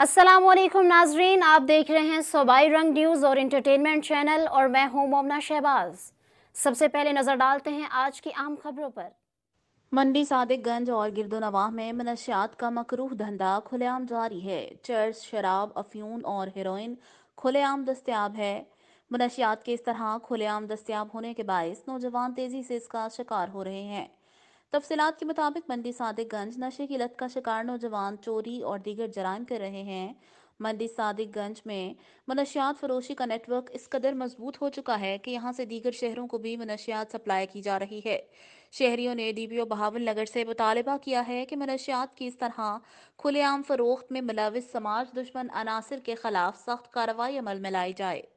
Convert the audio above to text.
अस्सलाम वालेकुम नाजरीन, आप देख रहे हैं सूबाई रंग न्यूज़ और इंटरटेनमेंट चैनल और मैं हूं मोमना शहबाज। सबसे पहले नजर डालते हैं आज की अहम खबरों पर। मंडी सादिकगंज और गिरदोनवाह में मनशियात का मकरूह धंधा खुलेआम जारी है। चर्स, शराब, अफ्यून और हेरोइन खुलेआम दस्तयाब है। मनशियात के इस तरह खुलेआम दस्तयाब होने के बायस नौजवान तेजी से इसका शिकार हो रहे हैं। तफसीलात के मुताबिक मंडी सादिकगंज नशे की लत का शिकार नौजवान चोरी और दीगर जराइम कर रहे हैं। मंडी सादिकगंज में मनशियात फरोशी का नेटवर्क इस कदर मजबूत हो चुका है कि यहाँ से दीगर शहरों को भी मनशियात सप्लाई की जा रही है। शहरियों ने डीपीओ बहावल नगर से मुतालबा किया है कि मनशियात की इस तरह खुलेआम फरोख्त में मुलविस समाज दुश्मन अनासर के खिलाफ सख्त कार्रवाई अमल में लाई जाए।